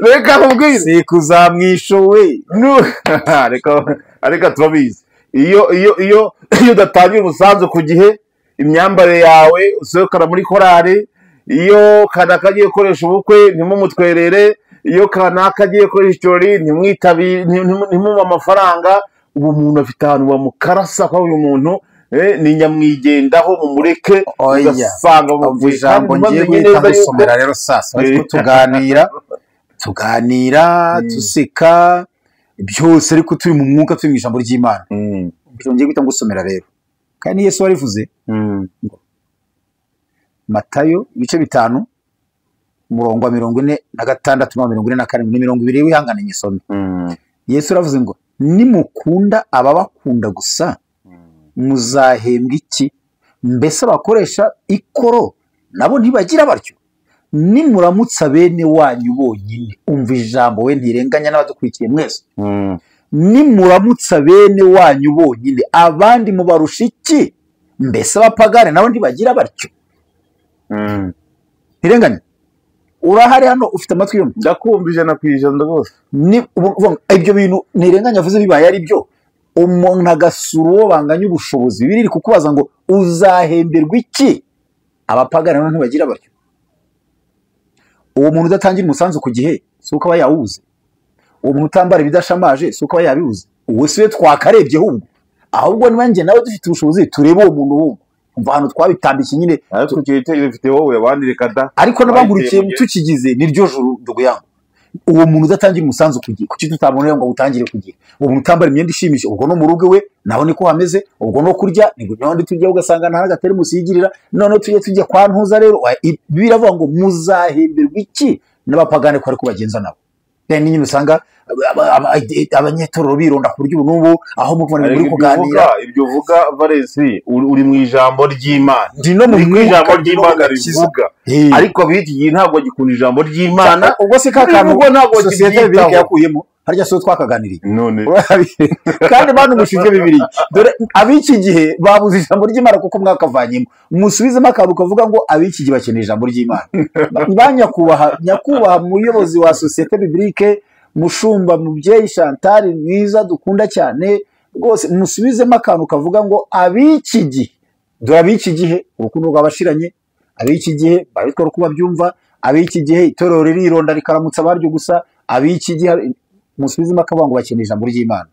reka nkubwire si kuzamwishowe reka turabizi iyo udatangira umusanzu ku gihe, imyambarire yawe usohokana muri korari, iyo kanaka agiye gukoresha ubukwe ntimumutwerere, iyo kanaka agiye gukoresha ikirori ntimwitabire, ntimume amafaranga. ubu muntu afite ahantu bamukarasa ko uyu muntu ni nyamwigendaho mumureke ugasanga mu ijambo ngiye guhita gusomera rero sasa ariko tuganira duseka byose ariko turi mu mwuka, turi mu ijambo ry'Imana. ngiye guhita ngusomera rero kandi Yesu warivuze Matayo ibice 5 umurongo wa 46 na 47 ni 20 wihangane nyisome. Yesu aravuze ngo nimukunda ababakunda gusa muzahembwa iki? mbese abakoresha ikoro nabo ntibagira batyo? nimuramutsa bene wanyu bonyine, umva ijambo we ntirenganya n'abadukurikiye mwese, nimuramutsa bene wanyu bonyine abandi mubarusha iki? mbese abapagane nabo ntibagira batyo? ntirenganya urahari hano ufite amatwi yombi ndakumva 100% rwose. ibyo bintu ntirenganya avuze bibaye ari byo, umuntu agasura uwo banganya ubushobozi, biri kukubaza ngo uzahemberwa iki? abapagani nabo ntibagira batyo. uwo muntu udatangira umusanzu ku gihe si uko aba yawubuze, uwo muntu utambara ibidashamaje si uko aba yabibuze. uwo si we twakarebye ahubwo niba njye nawe dufite ubushobozi turebe uwo muntu wumva umva ahantu twabitambike nyine, ariko ufite wowe abandi reka da, ariko n'abangurikiye tukigize niryo juru ndugo yangu. uwo muntu udatangira umusanzu ku gihe kuki tutabonera ngo utangire ku gihe? uwo muntu utambara imyenda ishimishije ubwo no mu rugo we naho niko hameze, ubwo no kurya nibwo n'abandi tujya ugasanga nta gatari musiyigirira, none tujya kwa ntuza. rero biravuga ngo muzahemberwa iki n'abapagane ko ariko bagenza nabo. nyine usanga abanyetorero bironda ku buryo n'ubu aho muri kuganira ibyo uvuga Valens uri mu ijambo ry'Imana, ndi no mu ijambo ry'Imana rivuga, ariko biki gihe ntabwo gikunda ijambo ry'Imana. ubwo se kakantu ntabwo sosiyete bibiri yakuyemo harya so twakaganiriye none kandi bantu mushinje bibiri dore abiki gihe babuze ijambo ry'Imana kuko mwakavanyemo, musubizemo akantu kavuga ngo abiki gihe bakeneye ijambo ry'Imana. nyakubahwa muyobozi wa sosiyete biblike, mushumba mubyeyi Chantal mwiza dukunda cyane rwose, musubizemo akantu kavuga ngo abiki gihe, dore abiki gihe urukundo rwabashiranye, abiki gihe babitwa uko babyumva, abiki gihe itorero ririronda rikaramutsa baryo gusa, abiki gihe musubizemo akavuga ngo bakeneye ijambo ry'Imana.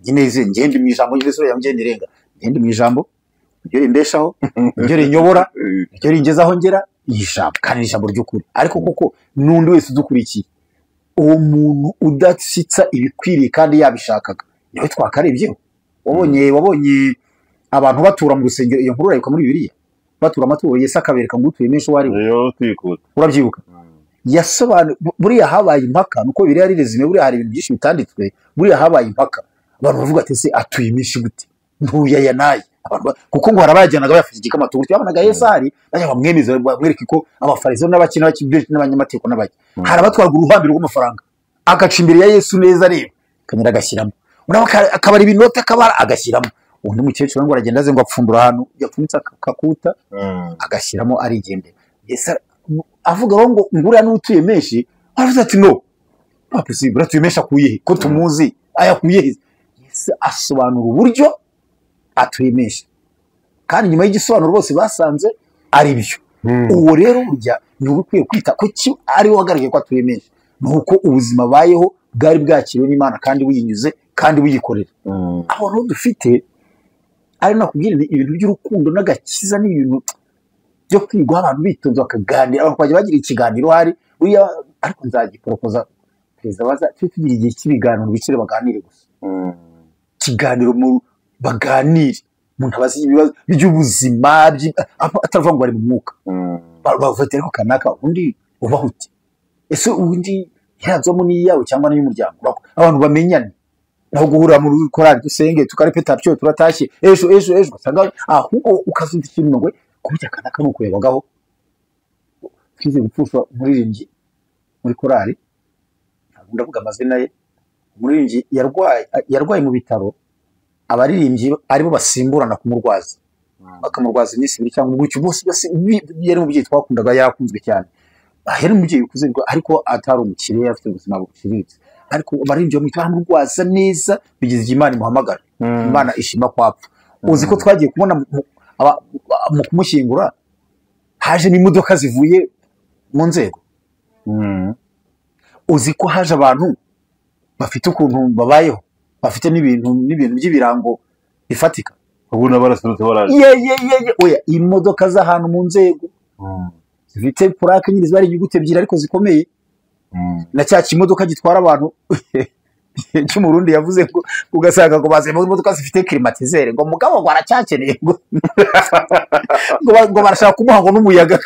nyine ngende mu ijambo y'Yesu yamugende renga, ngende mu ijambo ryo rimbeshaho, ryo rinyobora, ryo ringezaho ngera ijambo kandi ijambo ry'ukuri. ariko koko n'undi wese udukurikiye, uwo muntu udasitsa ibikwiriye kandi yabishakaga niwe twakarebyeho. wabonye abantu batura mu rusengero, iyo nkuru urayuka muri Bibiliya, batura amaturo Yesu akabereka ngo utuye menshi wari urabyibuka. yasobanura buriya habaye impaka, nuko Bibiliya ari rezime, buriya hari ibintu byinshi bitanditswe, buriya habaye impaka, abantu bavuga ati se atuye menshi gute ntuya ya naye kuko ngo harabajyanaga bayafite igikamatungo cyabonaga Yesu ahari bajya bamwemeza bamwereka ko abafarisayo n'abakina bakibyeje n'abanyamategeko n'abajya harabatwarwa uruhambiro rw'amafaranga agaca imbere ya Yesu neza areba kanyira agashyiramo akabara ibinota akabara agashyiramo undi mukecuru ngo aragenda aze ngo apfundura ahantu yapfunitse akakuta agashyiramo arigendera Yesu avuga ngo ngura n'utuye menshi aravuze ati no possible atuye menshi akuye ko tumuzi ayakuye Yesu asobanura uburyo atuye menshi kandi nyuma y'igisobanuro bose basanze ari byo uwo rero burya ni ukwiye kwita ko ari wagaragaye ko atuye menshi nuko ubuzima bayeho bwari bwakiriwe n'Imana kandi buyinyuze kandi buyikorera abantu dufite ari nakubwira ibintu by'urukundo n'agakiza n'ibintu byo kwigwa abantu bitonze bakaganira abantu bajya bagira ikiganiro hari ariko nzagiporopoza perezida baza tugira igihe cy'ibiganiro bicire baganire gusa kiganiro mu baganire umuntu abazi ibibazo by'ubuzima atavuga ngo bari mu mwuka bavuga ko kanaka undi ubahute ese undi yazamo niyawe cyangwa n'iy'umuryango abantu bamenyane naho guhura mu korali dusenge tukarepeta byo turatashye ejo usanga ahubwo ukazumva ikintu ngo kubijya kanaka nuko yabagaho kize gupfusha umuririmbyi muri korali ndavuga amazina ye umuririmbyi yarwaye mu bitaro abaririmbyi aribo basimburana kumurwaza bakamurwaza iminsi ibiri cyangwa gutyo bose yari umubyeyi twakundaga yarakunzwe cyane yari umubyeyi ukuze ariko atari umukire afite ubuzima buciriritse ariko abaririmbyi bamurwaza neza bigeze igihe Imana imuhamagara Imana ishima kwapfa uzi ko twagiye kubona mu kumushyingura haje n'imodoka zivuye mu nzego uzi ko haje abantu bafite ukuntu babayeho bafite n'ibintu by'ibirango bifatika ubona barasurutse baraje oya imodoka z'ahantu mu nzego zifite plaque nyine zibari inyuguti ebyiri ariko zikomeye na cya kimodoka gitwara abantu cy'umurundi yavuze ko ugasanga ngo baze mu modoka zifite climatiseur ngo mugabo ngo aracyakeneye ngo barashaka kumuha ngo n'umuyaga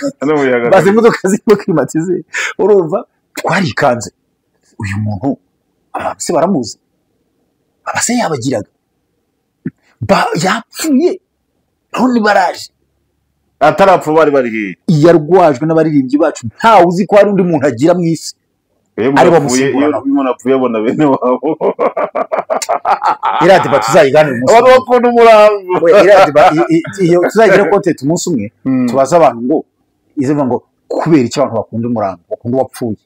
baze imodoka zifite climatiseur urumva twarikanze uyu muntu abase baramuzi abase yabagiraga yapfuye none baraje atarapfa bari yarwajwe n'abaririmbyi bacu ntawe uzi ko hari undi muntu agira mu isi ari bamusimburana umuntu apfuye abona bene wabo iradiba tuzayiganira umunsi abantu bakunda umurambo iradiba iyo tuzayigira content umunsi umwe tubaza abantu ngo izivuga ngo kubera iki abantu bakunda umurambo bakunda uwapfuye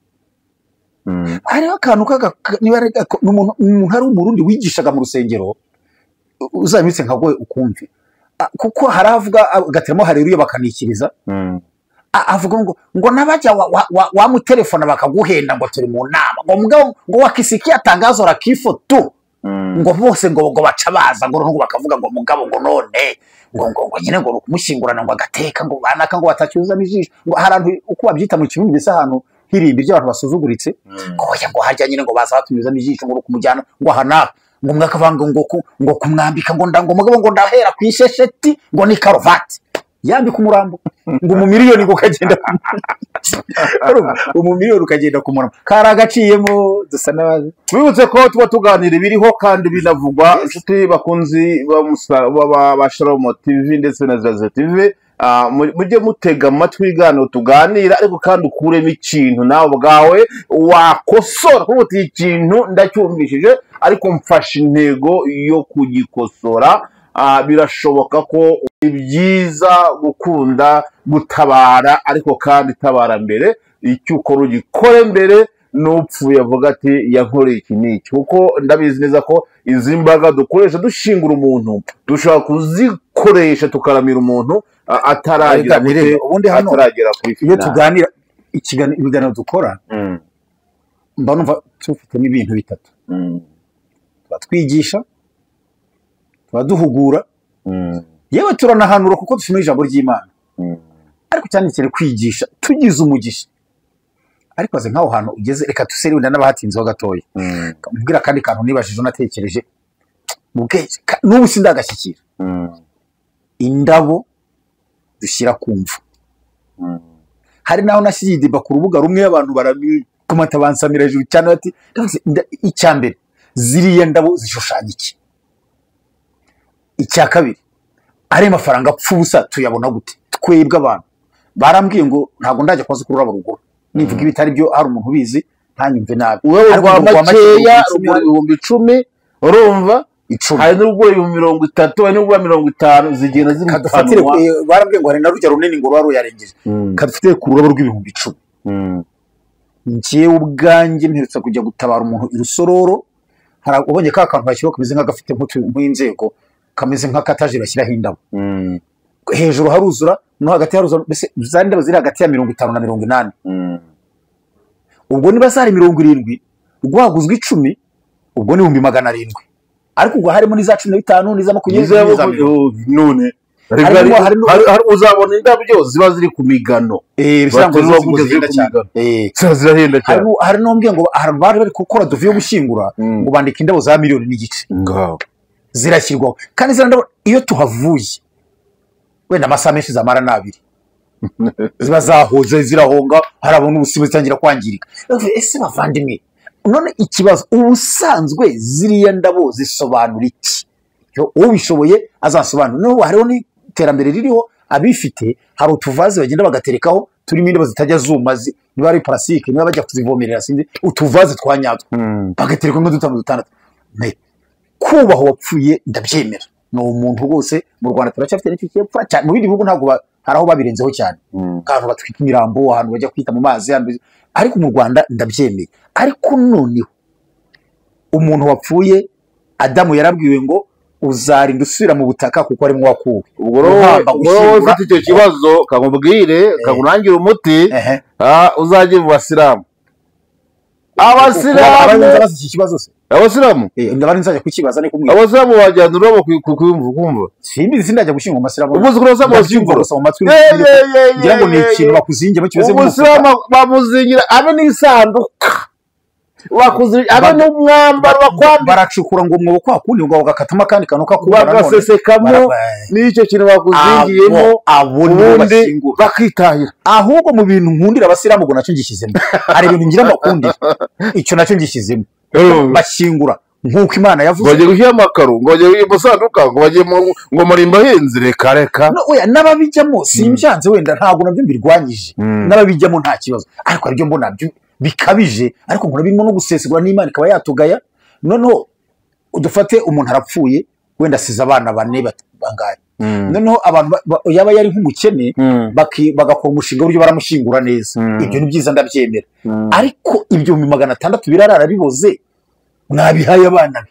hariho akantu umuntu hari umurundi wigishaga mu rusengero uzamitse nka gwe ukumve kuko haravuga agateramo hareruye bakanikiriza avuga ngo nabajya wamutelefona bakaguhenda ngo turi mu nama ngo mugabo ngo wakisikia tangazo la kifo tu ngo bose ngo baca baza ngo bakavuga ngo mugabo ngo none ngo nyine ngo kumushyingurana ngo agateka ngo banaka ngo batacyuza n'ijisho ngo harantu uko babyita mu kirundi bisa hano hirimbi ry'abantu basuzuguritse ngo hajya nyine ngo baza batunyuza n'ijisho ngo kumujyana ngo hana ngo mwakavanga ngo kumwambika ngo mugabo ngo ndahera kwishesheti ngo ni karuvati yambika umurambo ngo umumiliyoni ngo kagenda umumiliyoni ukagenda ku murambo karagaciyemo dusa nabazi twibutse ko tuba tuganira ibiriho kandi binavugwa inshuti bakunzi ba Shalom TV ndetse na Zaza TV mujye mutega amatwi ibiganiro tuganira ariko kandi ukuremo ikintu nawe ubwawe wakosora kuko uti ikintu ndacyumvishije ariko mfashe intego yo kugikosora birashoboka ko ibyiza gukunda gutabara ariko kandi tabara mbere icyo ukora ugikore mbere n'upfuye avuga ati yankoreye iki n'iki kuko ndabizi neza ko izi mbaga dukoresha dushingura umuntu dushobora kuzikoresha tukaramira umuntu ataragera kuri finale iyo tuganira ibiganiro dukora mba numva tufite n'ibintu bitatu twigisha duhugura yewe turanahanura kuko dusoma ijambo ry'Imana ariko cyane cyane kwigisha tugize umugisha ariko aze nkaho hantu ugeze reka tuseriwenda n'abahatinzeho gatoya mbwira kandi kantu nibashije unatekereje mubwenge n'ubu sindagashyikira indabo dushyira kumva hari naho nashyigiye diba ku rubuga rumwe abantu barabikomata bansamira hejuru cyane bati icyambere ziriya ndabo zishushanya iki icya kabiri ari mafaranga apfa ubusa tuyabona gute twebwe abantu barambwiye ngo ntabwo ndajya kwaza kuri urabo rugo nivuga ibitari byo hari umuntu ubizi ntanyumve nabi wowe rwa makeya rugura ibihumbi 10 urumva hari n'urugura ibihumbi 30 hari n'urugura 50 zigenda ziri kadufatire barambwiye ngo hari na rujya runini ngo rwari yarengeje kadufatire ku rurabo rw'ibihumbi 10 njyewe ubwanjye mperutse kujya gutabara umuntu i Rusororo ubonye ka kantu bashyiraho kameze nk'agafite nk'inzego kameze nk'akataje bashyiraho indabo hejuru haruzura no hagati haruzura mbese za ndabo ziri hagati ya 50 na 80 ubwo niba zari 70 rwaguzwe 10 ubwo ni 700 ariko ubwo harimo n'iza 15 n'iza 20 none uzabona indabyo ziba ziri ku migano bisanzwe zirahenda cyane hari n'umbwiye ngo bari bari gukora duvuye gushyingura ngo bandika indabo za 1.5 miliyoni zirashyirwaho kandi zira ndabo iyo tuhavuye wenda amasaha menshi zamara nabiri ziba zahoze zirahonga harabona ubusibe zitangira kwangirika ese bavandimwe none ikibazo ubusanzwe ziriya ndabo zisobanura iki ubishoboye azasobanura no hariho n'iterambere ririho abifite hari utuvaze bagenda bagaterekaho turimo indabo zitajya zuma niba ari plastique niba bajya kuzivomerera sinzi utuvaze twanyatwa bagatereka no dutandatu kubaho wapfuye ndabyemera no umuntu rwose mu Rwanda turacyafite n'icyo cyepfa cyane mu bindi bihugu ntabwo haraho babirenzeho cyane kandi batwika imirambo ahantu bajya kwita mu mazi ariko mu Rwanda ndabyemeye ariko noneho umuntu wapfuye Adamu yarabwiwe ngo uzarinda usubira mu butaka kuko ari mu wakuwe ubwo ufite icyo kibazo kamubwire kagurangira umuti uzajye mu basilamu abasilamu iki kibazo se abasilamu ndabari nzajya kukibaza ne kumwe abasilamu bajyana urabo kumva simbi sindajya gushinga amasilamu ubuze kuroza amasilamu gusa mu matwi ngira ngo ni ikintu bakuzingira kimeze nk'umusilamu bamuzingira abe n'isanduka abe n'umwambaro bakwambara baracukura ngo mwobo kwa kundi ngo bagakatamo kandi kantu kakubara none bagasesekamo n'icyo kintu bakuzingiyemo ubundi bakitahira ahubwo mu bintu nkundira abasilamu ngo nacyo ngishyizemo hari ibintu ngira mbakundira icyo nacyo ngishyizemo bashyingura nk'uko Imana yavuze bagiye gushyira amakaro ngo bagiye musanduka ngo bagiye ngo marimba henze reka oya n'ababijyamo simbyanze wenda ntabwo nabyo mbirwanyije n'ababijyamo nta kibazo ariko aribyo mbona byo bikabije ariko nkora birimo no gusesegura n'Imana ikaba yatugaye noneho udufate umuntu arapfuye wenda asize abana 4 bangaye noneho abantu yaba yari nk'umukene bagakora umushinga w'uburyo baramushingura neza ibyo ni byiza ndabyemera ariko ibyo 600 birarara biboze mwabihaye abana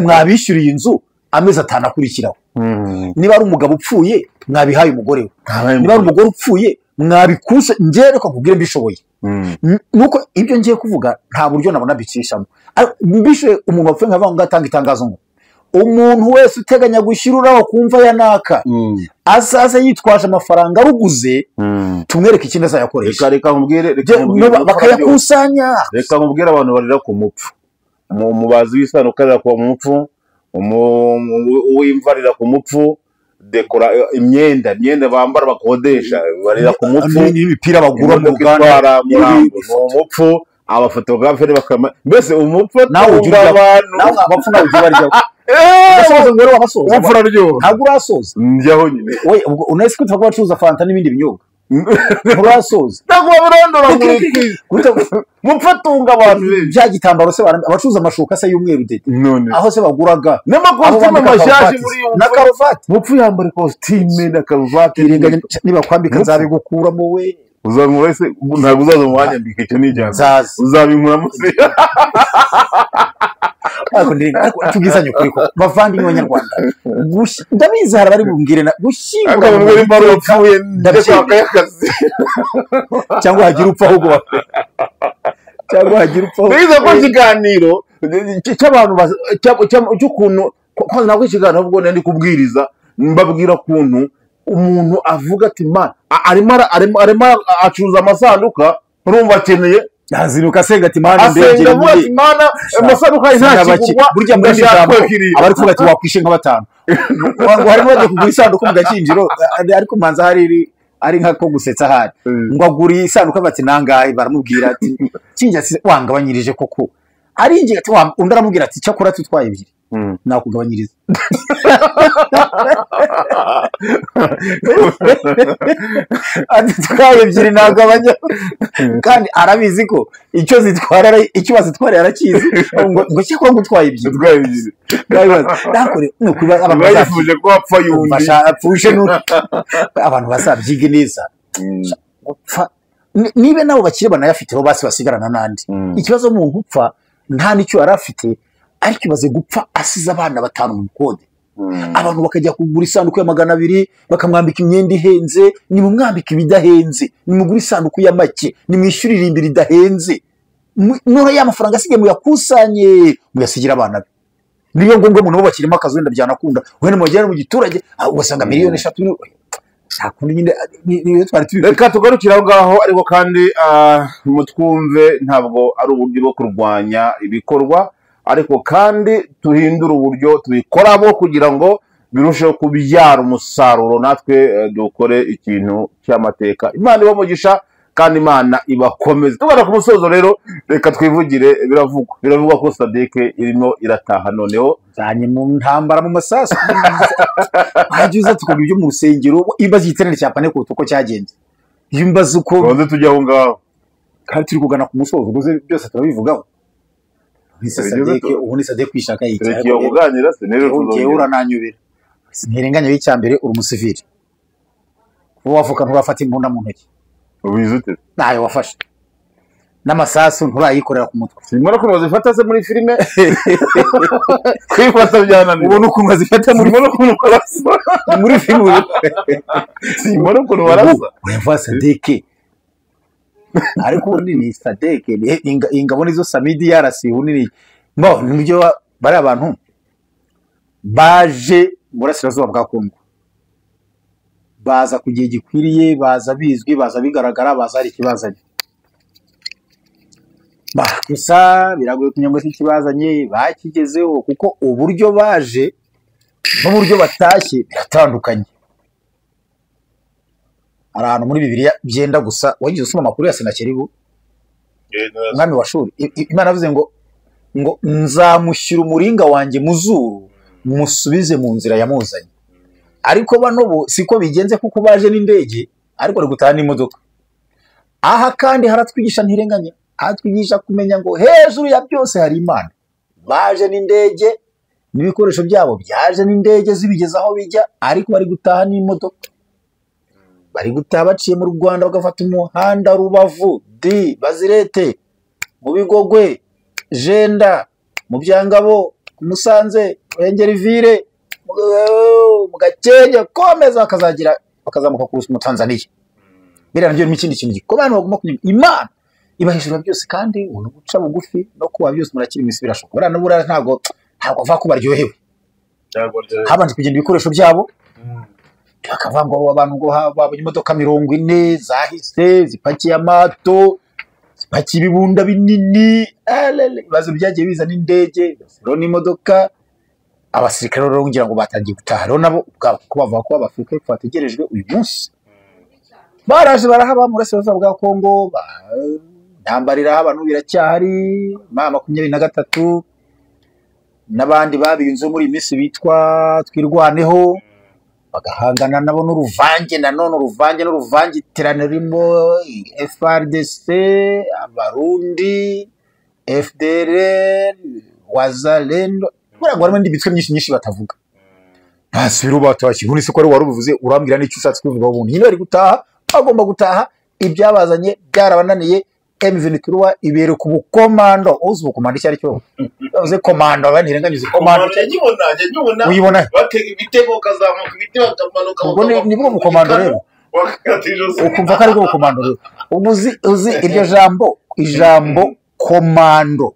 mwabishyuriye inzu amezi 5 akurikiraho niba ari umugabo upfuye mwabihaye umugore we niba ari umugore upfuye mwabikuse njyewe ko kubwire mbishoboye nuko ibyo ngiye kuvuga nta buryo nabona bicishamo mbishe umuntu wapfuye nkava ngatanga itangazo ngo umuntu wese uteganya gushyiruraho kumva yanaka asaza yitwaje amafaranga ruguze tumwereke ikindi azayakoresha reka nkubwire bakayakusanya reka nkubwire abantu barira ku mupfu umubazi w'isano karira ku mupfu uwimvarira ku mupfu dekora imyenda bambara bakodesha barira ku mupfu n'imipira bagura mu Rwanda mu mupfu abafotographe bakama mbese umupfu nawe ugira abantu nawe abapfu nawe ugira barya abasoza ngoro wabasoza umupfu araryoha ntabwo urasoza njyaho nyine we unese kwita ko bacuruza fanta n'ibindi binyobwa urasoza ntabwo barondora mupfu atunga abantu bya gitambaro se abacuruza amashuka se y'umweru dede none aho se baguraga n'amakositime mashyashya muri na karuvati mupfu yambara kositime na karuvati niba kwambika nzabigukuramo we uzamura wese ntabwo uzaza mu mwanya mbika icyo n'ijyana uzabinkura musi ariko tubwizanye ukuri ko bavandimwe b'Abanyarwanda ndabizi hari bari bumbwire na gushyingura akamubwira imbaro yapfuye ndakwaka y'akazi cyangwa hagira upfa ahubwo biza ko ikiganiro cy'abantu cy'ukuntu ntabwo ikiganiro ahubwo ndi kubwiriza mbabwira ukuntu umuntu avuga ati man arimo acuruza amasanduka urumva akeneye yazinuka asenga ati mana ndengere ati mana amasanduka ntacikugwa burya muri jambo abari kuvuga ati wakwishe nka 5 ngo harimo bagiye kugura isanduku mu gakinjiro ariko manza hari ari nka ko gusetsa hari ngo agura isanduku bati nangahe baramubwira ati kinjya wangabanyirije koko ari ingiye ati undi aramubwira ati cyakora tutwaye 2 nakugabanyiriza adutwaye ebyiri nagabanya kandi arabizi ko icyo bazitwara yarakizi ngo cyakora ngo utwaye ebyiri nakore nuko abantu bayifuje ko apfa yundi apfushe abantu bazabyige neza nibe nabo bakire banayafiteho basi basigarana nandi ikibazo mu gupfa nta nicyo yari afite ariko ibaze gupfa asize abana 5 mu kode abantu bakajya kugura isanduku ya 200 bakamwambika imyenda ihenze ni mumwambika ibidahenze ni mugura isanduku ya make ni mwishyurira imbere idahenze noro ya mafaranga asige mu yakusanye muyasigira abana be niyo ngombwa umuntu bakirimo akazi wenda byanakunda wene mugera mu giturage ugasanga miliyoni 3 sakundi nyine niyo twari turi reka tugarukira ngaho ariko kandi mutwumve ntabwo ari uburyo bwo kurwanya ibikorwa ariko kandi tuhindura uburyo tubikoramo kugira ngo birusheho kubyara umusaruro natwe dukore ikintu cy'amateka Imana ibamugisha kandi Imana ibakomeze tugana ku musozo rero reka twivugire biravugwa ko Sadeke irimo irataha noneho zanye mu ntambara mu masasu ajuza tukoga ibyo mu rusengero imbazi iterane cyapane ko uko cyagenze imbazi uko baze tujya aho ngaho kandi turi kugana ku musozo guze byose turabivugaho Sadeke ubu ni Sadeke kwishaka yicaye yo kuganira se nero tuzogira urananyubira ntirenganya y'icyambere uri umusivili kuba wavuka nturafata imbunda mu ntoki ubizute nayo wafashe n'amasasu nturayikorera ku mutwe simona ko bazifata se muri filime kwifata byananiye ubona ukuntu bazifata muri muri filime simona ko barasa weva Sadeke ariko ubundi ni Sadeke ingabo nizo Samidi yarasi unini mo nibyo bari abantu baje burasirazuba bwa Kongo baza kugiye gikwiriye baza bizwi baza bigaragara baza ari kibazanye gusa biragoye kunyangwa se kibazanye bakigezeho kuko uburyo baje n'uburyo batashye biratandukanye ahantu muri Bibiliya byenda gusa wagize usoma amakuru ya Senakeribu mwami wa Shuri Imana avuze ngo nzamushyira umuringa wanjye muzuru musubize mu nzira yamuzanye ariko bano bo siko bigenze kuko baje n'indege ariko ari gutaha n'imodoka aha kandi haratwigisha ntirenganya atwigisha kumenya ngo hejuru ya byose hari Imana baje n'indege n'ibikoresho byabo byaje n'indege zibigeza aho bijya ariko bari gutaha n'imodoka bari gutaha baciye mu Rwanda bagafata umuhanda Rubavu Bazirete mu Bigogwe Jenda mu Byangabo Musanze Engerivire mu Gakenke komeza bakazamuka ku mu Tanzania bira nabyo n'ikindi kintu gikomano bagomba kunyuma Imana ibahejura byose kandi umuntu guca bugufi no kuba byose murakiri imisi birashoka bara nubura ntago ava ko baryohewe habanje kugenda ibikoresho byabo bakava ngo abantu ngo babonye imodoka 40 zahise zipakiye amato zipakiye ibibunda binini bazo byagiye biza n'indege rero n'imodoka abasirikare rero ngira ngo batangiye gutaha rero nabo ko bavuga ko abafrika bategerejwe uyu munsi baraje barahaba mu burasirazuba bwa Kongo ntambarira abantu biracyahari 23 n'abandi babiyunze muri imisi bitwa twirwaneho bagahangana nabo n'uruvange n'uruvangitirane rurimo FRDC abarundi FDLR Wazalendo barangwa n'indi bitwe myinshi batavuga ntasubira batashye muri siko wari ubivuze urambwira n'icyo ushatse kuvuga ubuntu hino ari gutaha agomba gutaha ibyabazanye byarabananiye M23 ibere ku bukomando uzi bukomando cyari cyo uze komando abanirenganyuze komando nyibona uyibona batega ibitego kazamuka ibitego bakamanuka ubwo ni bwo bukomando rero ukumva ko ari bwo bukomando rero uzi iryo ijambo komando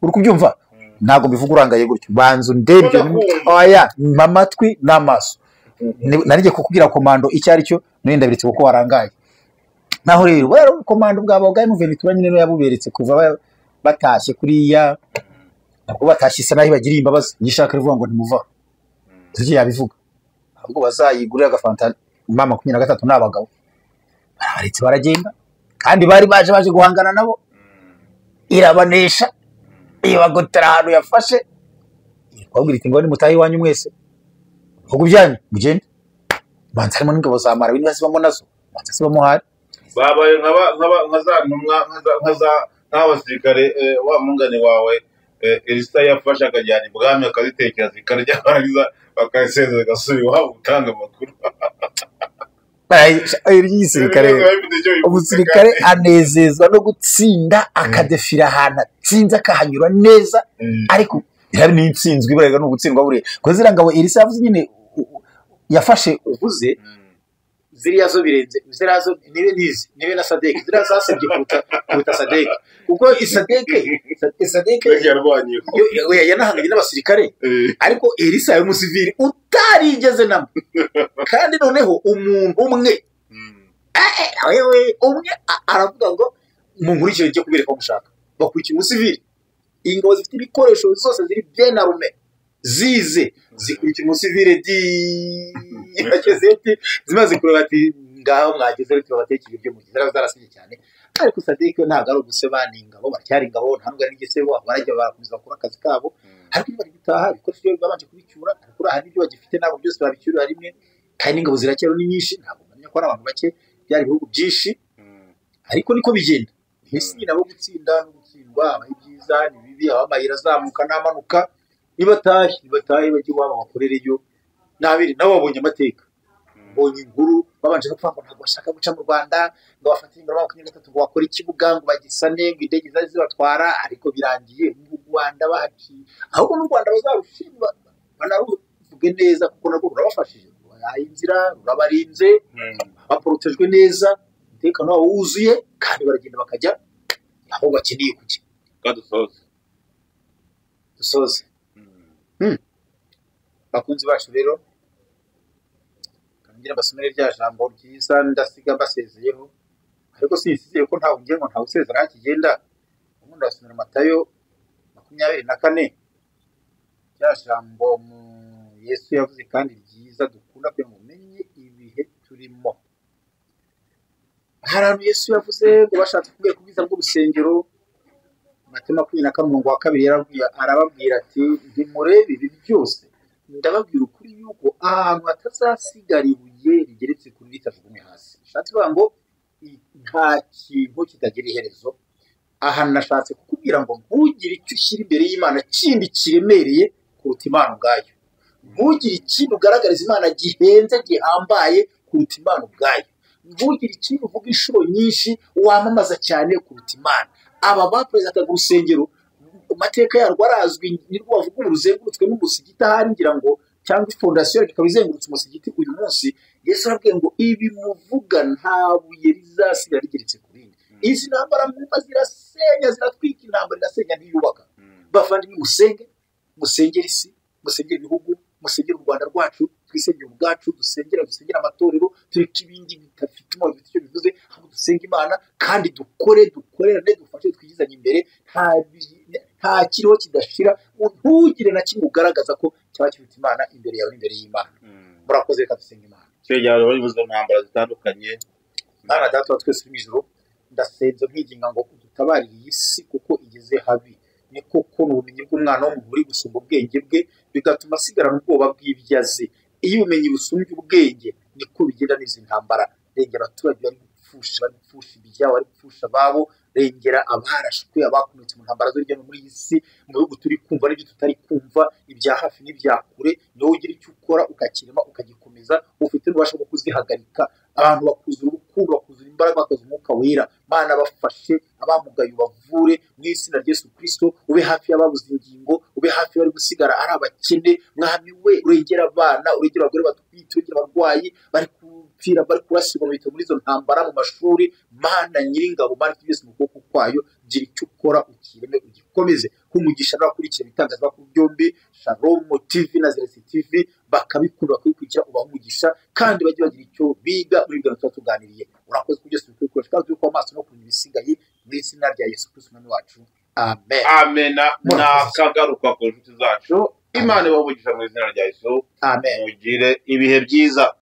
uri kubyumva ntago bivuga urangaye gutyo banzu ndebyo oya mamatwi n'amaso narije kukubwira komando icyo ari cyo nenda biritse kuko warangaye naho rero bari komando bwabo bwa M23 nyine no yabuberetse kuva batashye kuriya nako batashye isa naho bagira imbabazi nyishaka rivuga ngo ntimuva tugiye yabivuga ahubwo bazayigurira agafanta mama 23 n'abagabo bararitse baragenda kandi bari baje guhangana nabo irabanesha ibagotera ahantu yafashe kwabwira iti ngo ni mutahi wanyu mwese bihugu byanyu mugende banza harimo n'ingabo za Malawi ntibazibamo nazo banza zibamo hari babaye nkaza ntumwa nk'abasirikare wa mungane wawe Elisa yafashe akajyana ibwami akazitekereza zikarya barangiza bakayisezera gasubira iwabo gutanga amakuru. Umusirikare anezezwa no gutsinda akadefira ahantu atsinze akahanyura neza ariko yari n'intsinzwe ibarega no gutsindwa buriye ko zira ngabo Elisa yavuze nyine yafashe uvuze ziriya zo birenze zirazo nibe na Sadek zira zasebye kuruta Sadek kuko Sadek yarwanye we yanahanganye n'abasirikare ariko Elisa yari umusivili utarigeze namo kandi noneho umuntu umwe umwe aravuga ngo munkurikire cyo kubereka mushaka bakurikira umusivili ingabo zifite ibikoresho zose ziri bien armé zize zikurikira umusivili yakezeti zimaze kureba ati ngaho mwageze rero batekeye ibyo mu gizara zarasije cyane ariko Sadek ntago ari ugusebana ingabo bacyari ingabo ntabwo ari igisebo barajya barakomeza gukora akazi kabo ariko bari gutaha bikoresho babanje kubicyura ariko ahandi byo bagifite nabo byose babicyura rimwe kandi ingabo ziracyaro ni nyinshi ntabwo bamenya ko ari abantu bake byari ibihugu byinshi ariko niko bigenda isi nabo gutsinda no gutsindwa abaye byiza ni bibi abamayira azamuka n'amanuka nibatahe bajye waba bakorereyo nabiri nabo babonye amateka bonye inkuru babanje no kwanga ntabwo bashaka guca mu Rwanda ngo bafatire ingoro 23 ngo bakora ikibuga ngo bagisane ngo indege zazi zibatwara ariko birangiye mu Rwanda bahaci ahubwo mu Rwanda bazarushimba banaruvuge neza kuko nabwo rurabafashije inzira rurabarinze baporotejwe neza umutekano wabo wuzuye kandi baragenda bakajya aho bakeneye kujya dusoze bakunzi bacu rero kangira basomere rya jambo ryiza ndasiga basezeyeho ariko sinisize ko ntawe ngiye ngo ntawe usezera akigenda umuntu asomera Matayo 24 rya jambo Yesu yavuze kandi ryiza dukunda kugira ngo umenye ibihe turimo. Harantu Yesu yavuze ngo bashatse kubwira kubwiza bw'urusengero Matayo 24:2 arababwira ati ntimurebe ibi byose ndababwira ukuri yuko ahantu hatazasigara ibuye rigeretse kuri ritajugunye hasi. Shatse bavuga ngo nta kintu kitagira iherezo. Aha nashatse kukubwira ngo ntugire icyo ushyira imbere y'Imana kindi kiremereye kuruta Imana ubwayo. Ntugire ikintu ugaragariza Imana gihenze gihambaye kuruta Imana ubwayo. Ntugire ikintu uvuga inshuro nyinshi wamamaza cyane kuruta Imana. Aba baperezida urusengero amateka yarwo arazwi nirwo bavuga uruzengurutswe n'umusigiti ahari ngira ngo cyangwa fondation ikaba izengurutse umusigiti uyu munsi. Yesu arabwiye ngo ibi muvuga nta buye rizasigara rigeretse ku rindi. Izi ntambara mwumva zirasenya ziratwika intambara irasenya ntiyubaka. Bavandimwe musengera isi musengera ibihugu musengera u Rwanda rwacu twisengera ubwacu dusengera amatorero tureke ibindi bitafite umubiri icyo bivuze ahubwo dusenga Imana kandi dukorerane dufashe twigizanye imbere nta kiriho kidashira ntugire na kimwe ugaragaza ko cyaba kiruta Imana imbere yawe imbere y'Imana. Murakoze reka dusenga Imana. Cyejyaro bavuze ntambara zitandukanye Mana data wa twese mw'ijuru ndasenze nk'iginga ngo udutabarire iyi si kuko igeze habi ni koko n'ubumenyi bw'umwana w'umuntu buri gusumba ubwenge bwe bigatuma asigarana ubwoba bw'ibyazi. Iyo ubumenyi busumbye ubwenge niko bigenda n'izi ntambara. Rengera abaturage bari gupfusha ibyabo bari gupfusha ababo, rengera abarashwe abakomeretse mu ntambara zo hirya no muri iyi si mu bihugu turi kumva n'ibyo tutari kumva ibya hafi n'ibya kure. Niwo ugira icyo ukora ukakirema ukagikomeza ufite n'ububasha bwo kuzihagarika. Abantu bakuzura urukundo bakuzura imbaraga bakaza umwuka wera. Mana bafashe abamugaye ubavure mu izina rya Yesu Kristo. Ube hafi y'ababuze ingingo, ube hafi bari gusigara ari abakene. Mwami we urengera abana, urengera abagore batwite, urengera abarwayi bari kupfira bari kurasirwa mu bitaro muri izo ntambara mu mashuri. Mana nyiringabo Mana tugeze mu kuboko kwayo gira icyo ukora ukireme ugikomeze nk'umugisha n'abakurikira ibitangazamakuru byombi Shalom TV na Zeresi TV bakabikunda bakabikurikira ubaha umugisha kandi bajye bagira icyo biga muri ibyo tuba tuganiriye. Urakoze ku byose bikoresha kandi turi ku maso no kunyura ibisigaye mu izina rya Yesu Kristo umwami wacu amen. Amen. Nakagaruka ku nshuti zacu Imana ibavugisha mu izina rya Yesu. Amen. Mugire ibihe byiza.